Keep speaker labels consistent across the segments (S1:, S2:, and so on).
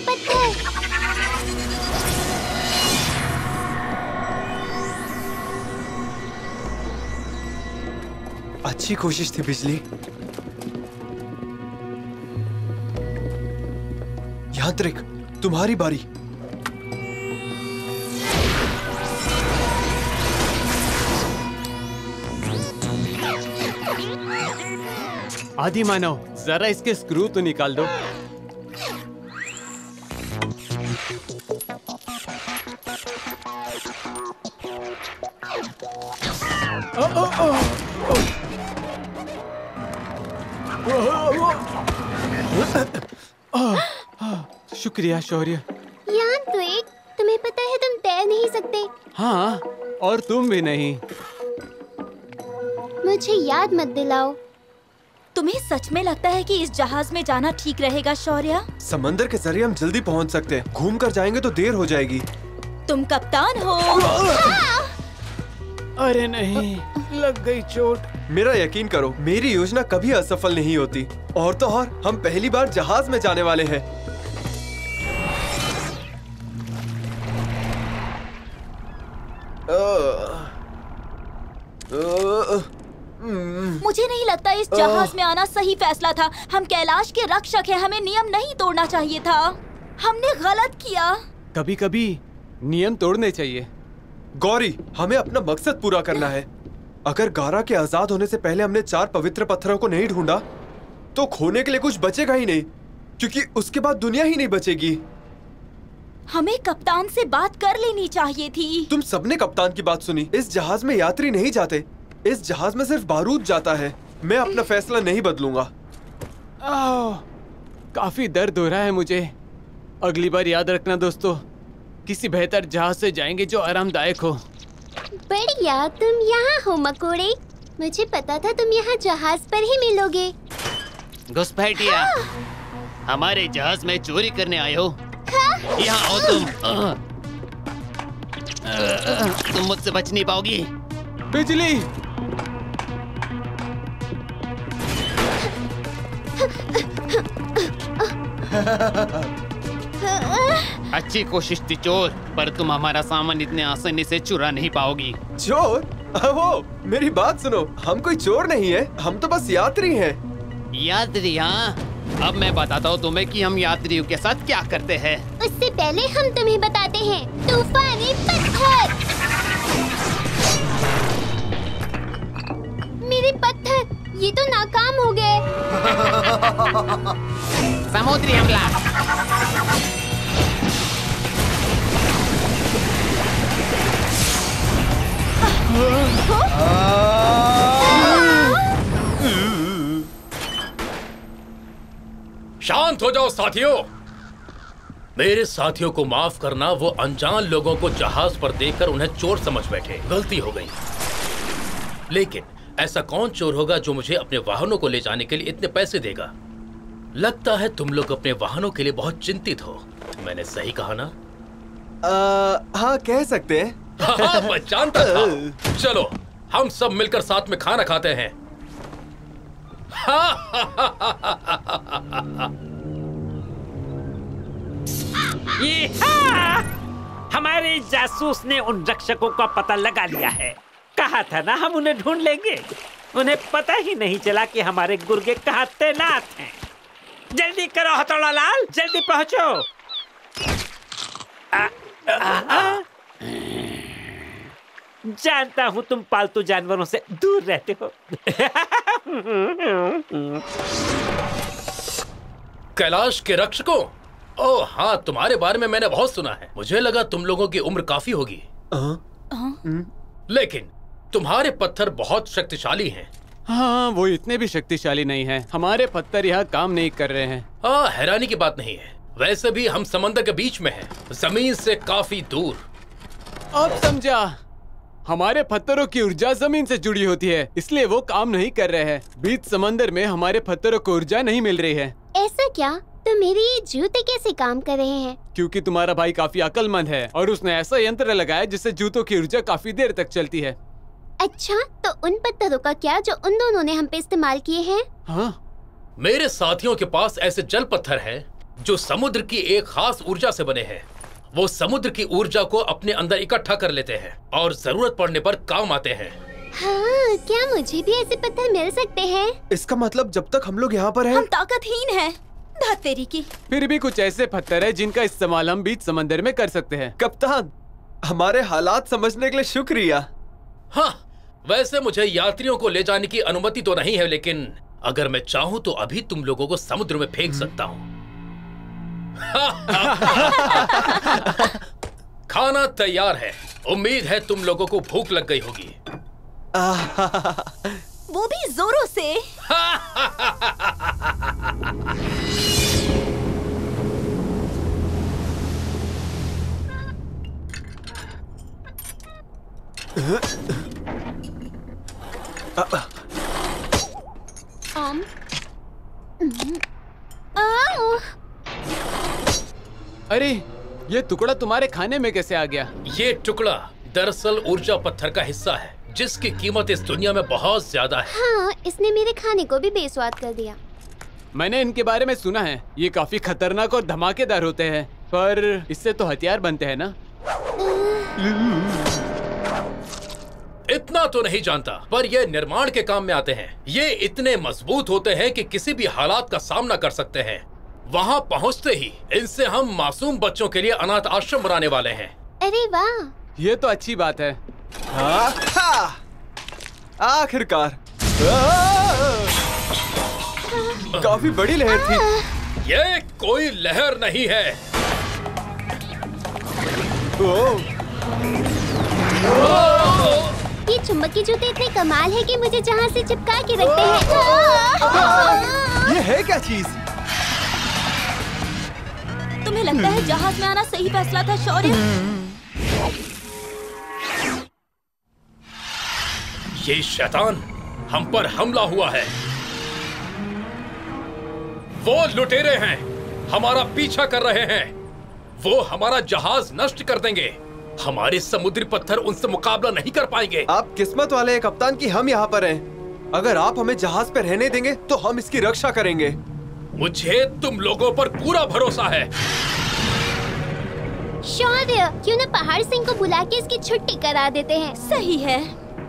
S1: पत्थर।
S2: अच्छी कोशिश थी बिजली। यांत्रिक, तुम्हारी बारी।
S3: आदि मानव, जरा इसके स्क्रू तो निकाल दो। शुक्रिया शौर्य।
S1: यांत्रिक, तुम्हें पता है तुम तैर नहीं सकते।
S3: हाँ, और तुम भी नहीं।
S1: मुझे याद मत दिलाओ।
S4: तुम्हें सच में लगता है कि इस जहाज में जाना ठीक रहेगा शौर्य?
S2: समंदर के जरिए हम जल्दी पहुंच सकते हैं। घूम कर जाएंगे तो देर हो जाएगी।
S4: तुम कप्तान हो।
S3: अरे नहीं, लग गई चोट।
S2: मेरा यकीन करो, मेरी योजना कभी असफल नहीं होती। और तो और, हम पहली बार जहाज में जाने वाले हैं।
S4: मुझे नहीं लगता इस जहाज में आना सही फैसला था। हम कैलाश के रक्षक हैं, हमें नियम नहीं तोड़ना चाहिए था। हमने गलत किया।
S3: कभी कभी नियम तोड़ने चाहिए।
S2: गौरी, हमें अपना मकसद पूरा करना है। अगर गारा के आजाद होने से पहले हमने 4 पवित्र पत्थरों को नहीं ढूंढा तो खोने के लिए कुछ बचेगा ही नहीं, क्योंकि उसके बाद दुनिया ही नहीं बचेगी।
S4: हमें कप्तान से बात कर लेनी चाहिए थी।
S2: तुम सबने कप्तान की बात सुनी। इस जहाज में यात्री नहीं जाते, इस जहाज में सिर्फ बारूद जाता है। मैं अपना फैसला नहीं बदलूंगा।
S3: काफी दर्द हो रहा है मुझे। अगली बार याद रखना दोस्तों, किसी बेहतर जहाज से जाएंगे जो आरामदायक हो।
S1: बढ़िया, तुम यहाँ हो मकोड़े। मुझे पता था तुम यहाँ जहाज पर ही मिलोगे।
S5: घुसपैठिया, हमारे जहाज में चोरी करने आए हो? यहाँ आओ तुम मुझसे बच नहीं पाओगी।
S3: बिजली,
S5: अच्छी कोशिश थी चोर, पर तुम हमारा सामान इतने आसानी से चुरा नहीं पाओगी।
S2: चोर? वो मेरी बात सुनो, हम कोई चोर नहीं है, हम तो बस यात्री हैं।
S5: यात्री? हाँ, अब मैं बताता हूँ तुम्हें कि हम यात्रियों के साथ क्या करते हैं।
S1: उससे पहले हम तुम्हें बताते हैं। तूफानी पत्थर। मेरे पत्थर, ये तो नाकाम हो गए।
S5: समुद्री हमला।
S6: शांत हो जाओ साथियों। मेरे साथियों को माफ करना, वो अनजान लोगों को जहाज पर देखकर उन्हें चोर समझ बैठे। गलती हो गई। लेकिन ऐसा कौन चोर होगा जो मुझे अपने वाहनों को ले जाने के लिए इतने पैसे देगा? लगता है तुम लोग अपने वाहनों के लिए बहुत चिंतित हो। मैंने सही कहा ना?
S2: हाँ, कह सकते हैं।
S6: हाँ, मैं जानता था। चलो हम सब मिलकर साथ में खाना खाते हैं।
S7: हमारे जासूस ने उन रक्षकों का पता लगा लिया है। कहा था ना हम उन्हें ढूंढ लेंगे। उन्हें पता ही नहीं चला कि हमारे गुर्गे कहाँ तैनात हैं। जल्दी करो हथौड़ा लाल, जल्दी पहुंचो। जानता हूँ तुम पालतू जानवरों से दूर रहते हो।
S6: कैलाश के रक्षकों? ओह हाँ, तुम्हारे बारे में मैंने बहुत सुना है। मुझे लगा तुम लोगों की उम्र काफी होगी। लेकिन तुम्हारे पत्थर बहुत शक्तिशाली हैं।
S3: हाँ, वो इतने भी शक्तिशाली नहीं हैं। हमारे पत्थर यहाँ काम नहीं कर रहे हैं।
S6: हैरानी की बात नहीं है। वैसे भी हम समंदर के बीच में हैं, जमीन से काफी दूर।
S3: अब समझा। हमारे पत्थरों की ऊर्जा जमीन से जुड़ी होती है, इसलिए वो काम नहीं कर रहे हैं। बीच समंदर में हमारे पत्थरों को ऊर्जा नहीं मिल रही है।
S1: ऐसा क्या? तो मेरे ये जूते कैसे काम कर रहे हैं?
S3: क्योंकि तुम्हारा भाई काफी अक्लमंद है और उसने ऐसा यंत्र लगाया जिससे जूतों की ऊर्जा काफी देर तक चलती है।
S1: अच्छा, तो उन पत्थरों का क्या जो उन दोनों ने हम पे इस्तेमाल किए हैं?
S3: हाँ,
S6: मेरे साथियों के पास ऐसे जल पत्थर हैं जो समुद्र की एक खास ऊर्जा से बने हैं। वो समुद्र की ऊर्जा को अपने अंदर इकट्ठा कर लेते हैं और जरूरत पड़ने पर काम आते हैं।
S1: हाँ, क्या मुझे भी ऐसे पत्थर मिल सकते हैं?
S2: इसका मतलब जब तक हम लोग यहाँ पर हैं
S4: हम ताकतहीन हैं। धत तेरी की।
S3: फिर भी कुछ ऐसे पत्थर है जिनका इस्तेमाल हम बीच समंदर में कर सकते हैं।
S2: कप्तान, हमारे हालात समझने के लिए शुक्रिया।
S6: हाँ, वैसे मुझे यात्रियों को ले जाने की अनुमति तो नहीं है, लेकिन अगर मैं चाहूँ तो अभी तुम लोगों को समुद्र में फेंक सकता हूँ। खाना तैयार है। उम्मीद है तुम लोगों को भूख लग गई होगी।
S4: वो भी जोरों से।
S3: अरे, ये टुकड़ा तुम्हारे खाने में कैसे आ गया?
S6: ये टुकड़ा दरअसल ऊर्जा पत्थर का हिस्सा है, जिसकी कीमत इस दुनिया में बहुत ज्यादा है।
S1: हाँ, इसने मेरे खाने को भी बेस्वाद कर दिया।
S3: मैंने इनके बारे में सुना है, ये काफी खतरनाक और धमाकेदार होते हैं, पर इससे तो हथियार बनते हैं ना?
S6: इतना तो नहीं जानता, पर ये निर्माण के काम में आते हैं। ये इतने मजबूत होते हैं कि किसी भी हालात का सामना कर सकते हैं। वहाँ पहुँचते ही इनसे हम मासूम बच्चों के लिए अनाथ आश्रम बनाने वाले हैं।
S1: अरे वाह,
S3: ये तो अच्छी बात है।
S2: आखिरकार काफी बड़ी लहर थी।
S6: ये कोई लहर नहीं है।
S1: ये चुंबकीय जूते इतने कमाल है कि मुझे जहाँ से चिपका के रखते हैं।
S2: ये है क्या चीज?
S4: तुम्हें लगता है जहाज में आना सही फैसला था शौर्य?
S6: ये शैतान हम पर हमला हुआ है। वो लुटेरे हैं, हमारा पीछा कर रहे हैं। वो हमारा जहाज नष्ट कर देंगे। हमारे समुद्री पत्थर उनसे मुकाबला नहीं कर पाएंगे।
S2: आप किस्मत वाले हैं कप्तान कि हम यहाँ पर हैं। अगर आप हमें जहाज पर रहने देंगे तो हम इसकी रक्षा करेंगे।
S6: मुझे तुम लोगों पर पूरा भरोसा है।
S1: शौर्य, क्यों न पहाड़ सिंह को बुला के इसकी छुट्टी करा देते हैं?
S4: सही है।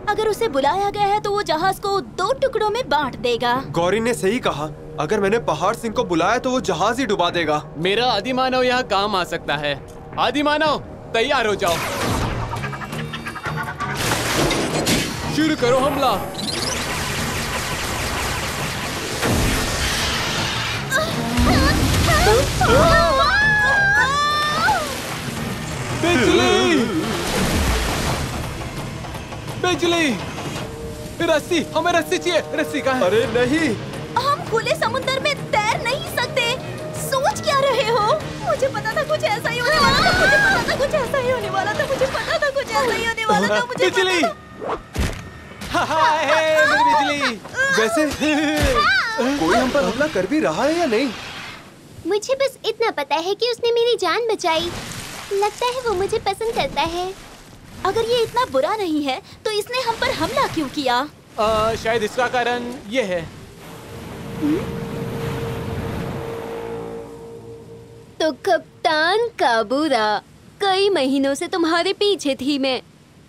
S4: अगर उसे बुलाया गया है तो वो जहाज को 2 टुकड़ों में बांट देगा।
S2: गौरी ने सही कहा, अगर मैंने पहाड़ सिंह को बुलाया तो वो जहाज ही डुबा देगा।
S3: मेरा आदिमानव यहाँ काम आ सकता है। आदिमानव, तैयार हो जाओ। शुरू करो हमला। बिजली! बिजली! रस्सी, हमें रस्सी चाहिए। रस्सी कहाँ है?
S2: अरे नहीं,
S4: हम खुले समुद्र में तैर नहीं सकते। सोच क्या रहे हो? मुझे पता था कुछ ऐसा ही होने वाला था। मुझे पता था कुछ ऐसा ही होने वाला था। मुझे पता था कुछ ऐसा ही होने वाला था। मुझे
S3: बिजली! मेरी बिजली!
S2: वैसे कोई हम पर हमला कर भी रहा है या नहीं?
S1: मुझे बस इतना पता है कि उसने मेरी जान बचाई। लगता है वो मुझे पसंद करता है।
S4: अगर ये इतना बुरा नहीं है तो इसने हम पर हमला क्यों किया?
S3: शायद इसका कारण ये है।
S1: तो कप्तान काबूरा, कई महीनों से तुम्हारे पीछे थी मैं।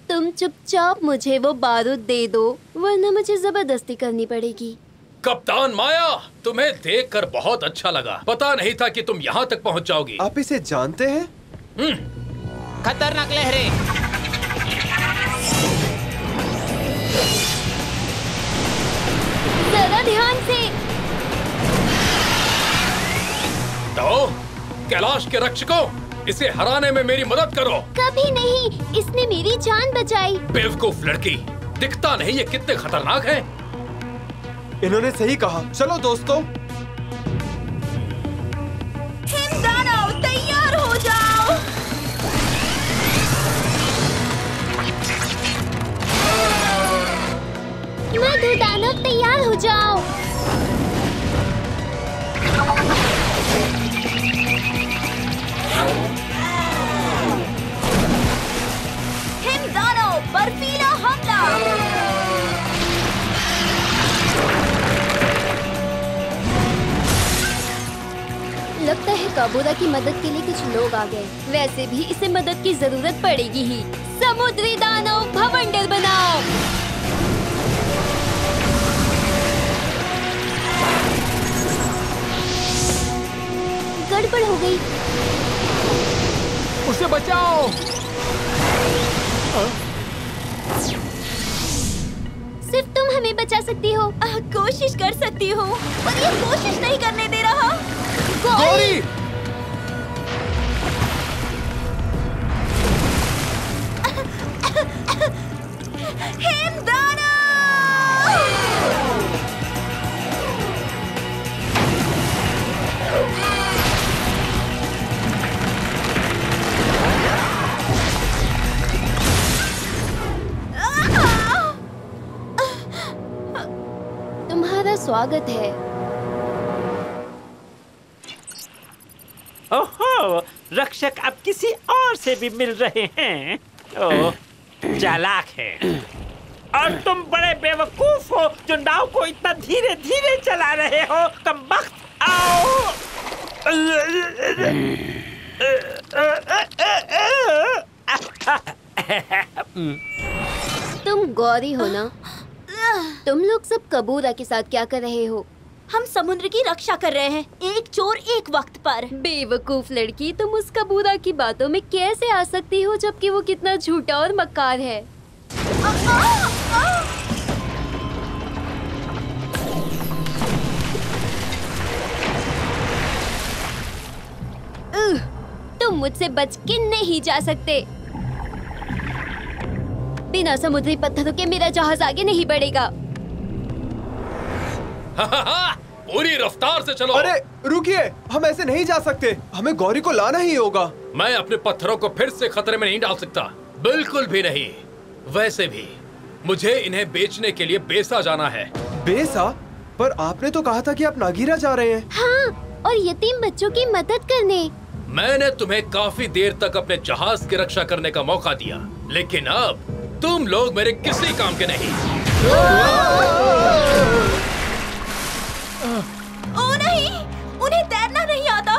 S1: तुम चुपचाप मुझे वो बारूद दे दो, वरना मुझे जबरदस्ती करनी पड़ेगी।
S6: कप्तान माया, तुम्हें देखकर बहुत अच्छा लगा। पता नहीं था कि तुम यहाँ तक पहुँच जाओगी।
S2: आप इसे जानते हैं?
S5: खतरनाक लहरें।
S1: जरा ध्यान से।
S6: तो कैलाश के रक्षकों, इसे हराने में मेरी मदद करो।
S1: कभी नहीं, इसने मेरी जान बचाई।
S6: बेवकूफ लड़की, दिखता नहीं ये कितने खतरनाक हैं?
S2: इन्होंने सही कहा। चलो दोस्तों,
S4: हिमदानव, तैयार हो जाओ।
S1: मधु दानव, तैयार हो जाओ।
S4: हिमदानव, बर्फीला हमला।
S1: काबूरा की मदद के लिए कुछ लोग आ गए। वैसे भी इसे मदद की जरूरत पड़ेगी ही। समुद्री दानव भवंडर बनाओ। गड़बड़ हो गई।
S3: उसे बचाओ।
S1: सिर्फ तुम हमें बचा सकती हो।
S4: कोशिश कर सकती हूँ, पर ये कोशिश नहीं करने दे रहा।
S2: गौरी!
S4: हिमदाना!
S1: तुम्हारा स्वागत है।
S7: ओहो, रक्षक अब किसी और से भी मिल रहे हैं। ओह, चालाक है। और तुम बड़े बेवकूफ हो जो नाव को इतना धीरे धीरे चला रहे हो। कमबख्त, आओ।
S1: तुम गौरी हो ना? तुम लोग सब कबूरा के साथ क्या कर रहे हो?
S4: हम समुद्र की रक्षा कर रहे हैं, एक चोर एक वक्त पर।
S1: बेवकूफ लड़की, तुम उस कबूरा की बातों में कैसे आ सकती हो जबकि वो कितना झूठा और मक्कार है। तुम मुझसे बच के नहीं जा सकते। बिना समुद्री पत्थरों के मेरा जहाज आगे नहीं बढ़ेगा।
S6: पूरी रफ्तार से चलो।
S2: अरे रुकिए, हम ऐसे नहीं जा सकते। हमें गौरी को लाना ही होगा।
S6: मैं अपने पत्थरों को फिर से खतरे में नहीं डाल सकता, बिल्कुल भी नहीं। वैसे भी मुझे इन्हें बेचने के लिए बेसा जाना है।
S2: बेसा? पर आपने तो कहा था कि आप नागीरा जा रहे हैं।
S1: हाँ, और यतीम बच्चों की मदद करने।
S6: मैंने तुम्हें काफी देर तक अपने जहाज की रक्षा करने का मौका दिया, लेकिन अब तुम लोग मेरे किसी काम के नहीं।
S4: ओ नहीं, उन्हें तैरना नहीं आता।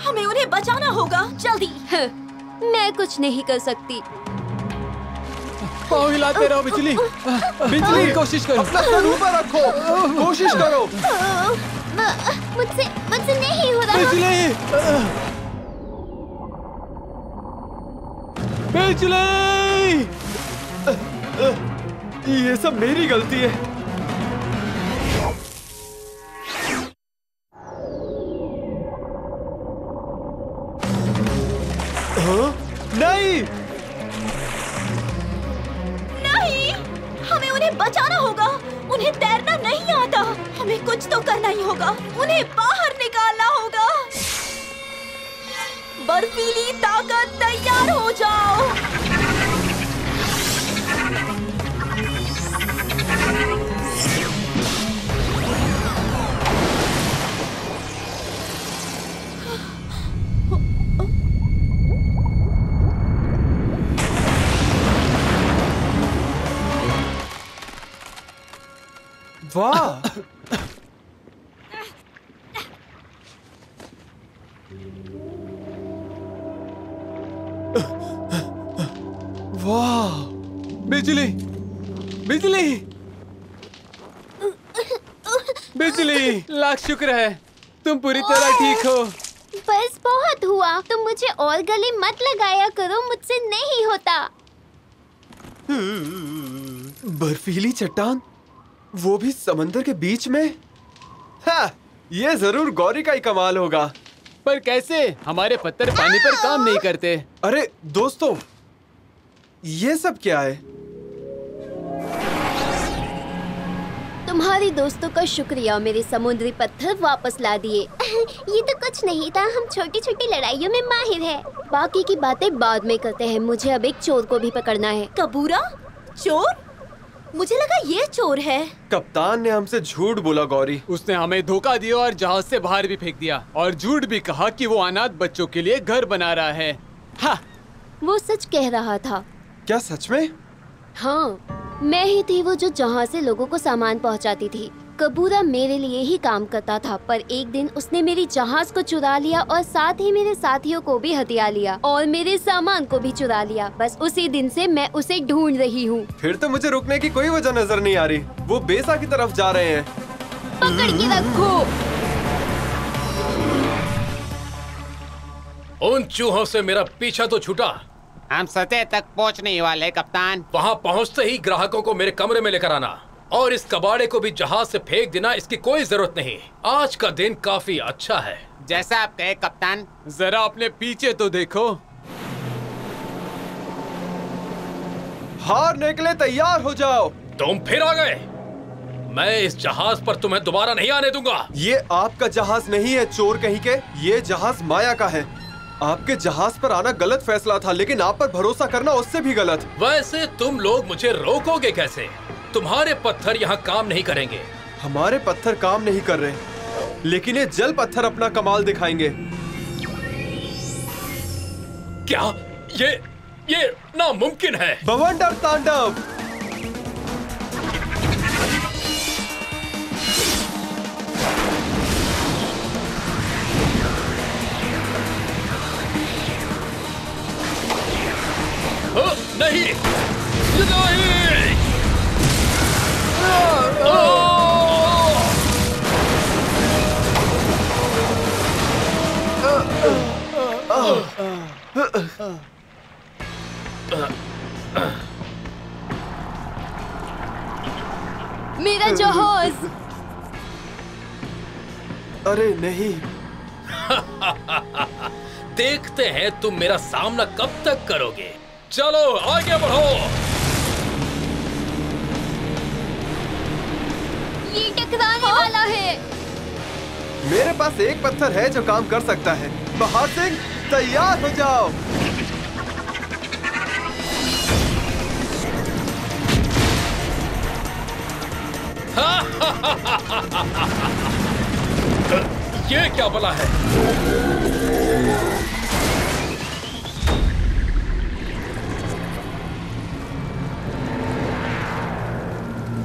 S4: हमें उन्हें बचाना होगा, जल्दी।
S1: मैं कुछ नहीं कर सकती।
S3: पाँव हिलाते रहो बिजली। बिजली, कोशिश करो।
S2: अपना सर ऊपर रखो, कोशिश करो।
S1: मुझसे नहीं हो रहा।
S3: बिजली, बिजली।
S2: ये सब मेरी गलती है। हाँ? नहीं!
S4: नहीं, हमें उन्हें बचाना होगा। उन्हें तैरना नहीं आता। हमें कुछ तो करना ही होगा। उन्हें बाहर निकालना होगा। बर्फीली ताकत तैयार हो जाओ।
S2: वाह! वाह!
S3: बिजली, बिजली, बिजली। लाख शुक्र है तुम पूरी तरह ठीक हो।
S1: बस बहुत हुआ। तुम मुझे और गले मत लगाया करो, मुझसे नहीं होता।
S2: बर्फीली चट्टान, वो भी समंदर के बीच में। हाँ, ये जरूर गौरी का ही कमाल होगा।
S3: पर कैसे? हमारे पत्थर पानी पर काम नहीं करते।
S2: अरे दोस्तों, ये सब क्या है?
S1: तुम्हारी दोस्तों का शुक्रिया, मेरे समुद्री पत्थर वापस ला दिए। ये तो कुछ नहीं था, हम छोटी छोटी लड़ाइयों में माहिर हैं। बाकी की बातें बाद में करते हैं। मुझे अब एक चोर को भी पकड़ना है।
S4: कबूरा? चोर? मुझे लगा ये चोर है।
S2: कप्तान ने हमसे झूठ बोला गौरी।
S3: उसने हमें धोखा दिया और जहाज से बाहर भी फेंक दिया, और झूठ भी कहा कि वो अनाथ बच्चों के लिए घर बना रहा है। हाँ।
S1: वो सच कह रहा था।
S2: क्या सच में?
S1: हाँ, मैं ही थी वो जो जहाज से लोगों को सामान पहुंचाती थी। कबूरा मेरे लिए ही काम करता था, पर एक दिन उसने मेरी जहाज को चुरा लिया और साथ ही मेरे साथियों को भी हथिया लिया और मेरे सामान को भी चुरा लिया। बस उसी दिन से मैं उसे ढूंढ रही हूँ।
S2: फिर तो मुझे रुकने की कोई वजह नजर नहीं आ रही। वो बेसा की तरफ जा रहे हैं।
S1: पकड़ के रखो।
S6: उन चूहों से मेरा पीछा तो छूटा।
S5: हम सतह तक पहुंचने ही वाले कप्तान।
S6: वहाँ पहुँचते ही ग्राहकों को मेरे कमरे में लेकर आना और इस कबाड़े को भी जहाज से फेंक देना। इसकी कोई जरूरत नहीं। आज का दिन काफी अच्छा है।
S5: जैसा आप कहे कप्तान।
S3: जरा अपने पीछे तो देखो।
S2: हारने के लिए तैयार हो जाओ।
S6: तुम फिर आ गए। मैं इस जहाज पर तुम्हें दोबारा नहीं आने दूंगा।
S2: ये आपका जहाज नहीं है चोर कहीं के। ये जहाज माया का है। आपके जहाज पर आना गलत फैसला था, लेकिन आप पर भरोसा करना उससे भी गलत।
S6: वैसे तुम लोग मुझे रोकोगे कैसे? तुम्हारे पत्थर यहाँ काम नहीं करेंगे।
S2: हमारे पत्थर काम नहीं कर रहे, लेकिन ये जल पत्थर अपना कमाल दिखाएंगे।
S6: क्या? ये नामुमकिन है।
S2: बवंडर तांडव।
S6: नहीं,
S1: मेरा जहाज।
S2: अरे नहीं।
S6: देखते हैं तुम मेरा सामना कब तक करोगे। चलो आगे बढ़ो।
S1: ये टकराने वाला है।
S2: मेरे पास एक पत्थर है जो काम कर सकता है। बहार सिंह तैयार हो जाओ।
S6: ये क्या बला है?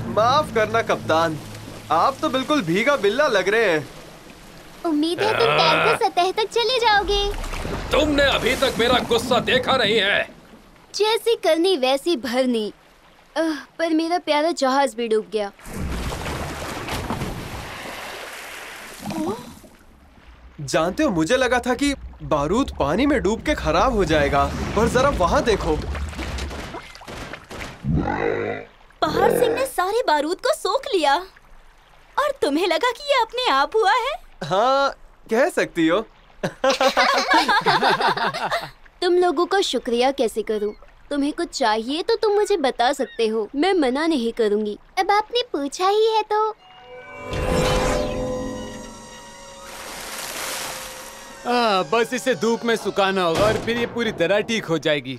S2: माफ करना कप्तान, आप तो बिल्कुल भीगा बिल्ला लग रहे हैं।
S1: उम्मीद है तुम तैरकर सतह तक चले जाओगे।
S6: तुमने अभी तक मेरा गुस्सा देखा नहीं है।
S1: जैसी करनी वैसी भरनी। पर मेरा प्यारा जहाज भी डूब गया।
S2: जानते हो, मुझे लगा था कि बारूद पानी में डूब के खराब हो जाएगा, पर जरा वहाँ देखो।
S4: पहाड़ सिंह ने सारे बारूद को सोख लिया और तुम्हें लगा कि ये अपने आप हुआ है?
S2: हाँ, कह सकती हो।
S1: तुम लोगों का शुक्रिया कैसे करूं? तुम्हें कुछ चाहिए तो तुम मुझे बता सकते हो, मैं मना नहीं करूंगी। अब आपने पूछा ही है तो।
S3: बस इसे धूप में सुखाना होगा और फिर ये पूरी तरह ठीक हो जाएगी।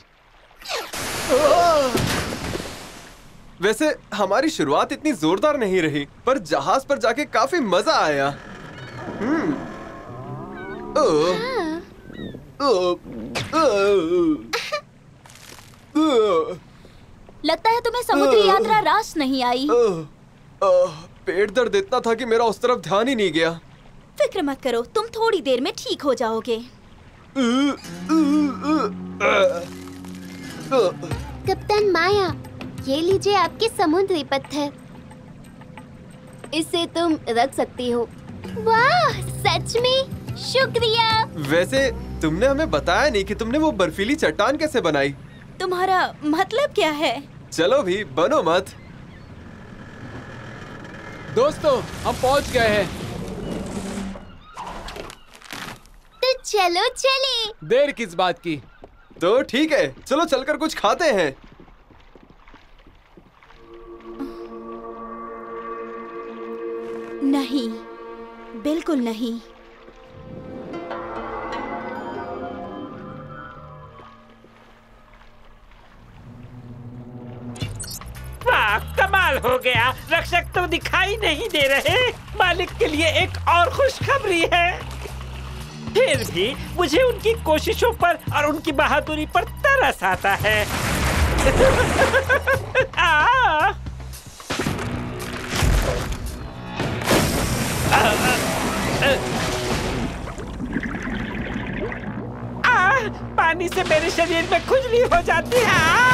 S2: वैसे हमारी शुरुआत इतनी जोरदार नहीं रही, पर जहाज पर जाके काफी मजा आया।
S4: लगता है तुम्हें समुद्री यात्रा रास नहीं आई।
S2: पेट दर्द इतना था कि मेरा उस तरफ ध्यान ही नहीं गया।
S4: फिक्र मत करो, तुम थोड़ी देर में ठीक हो जाओगे।
S1: कप्तान माया, ये लीजिए आपके समुद्री पत्थर। इसे तुम रख सकती हो। वाह, सच में शुक्रिया।
S2: वैसे तुमने हमें बताया नहीं कि तुमने वो बर्फीली चट्टान कैसे बनाई।
S4: तुम्हारा मतलब क्या है?
S2: चलो भी, बनो मत।
S3: दोस्तों, हम पहुंच गए हैं।
S1: तो चलो चले।
S3: देर किस बात की?
S2: तो ठीक है, चलो चलकर कुछ खाते हैं।
S4: नहीं, बिल्कुल नहीं।
S7: वाह, कमाल हो गया। रक्षक तो दिखाई नहीं दे रहे। मालिक के लिए एक और खुशखबरी है। फिर भी मुझे उनकी कोशिशों पर और उनकी बहादुरी पर तरस आता है। पानी से मेरे शरीर में खुजली हो जाती है।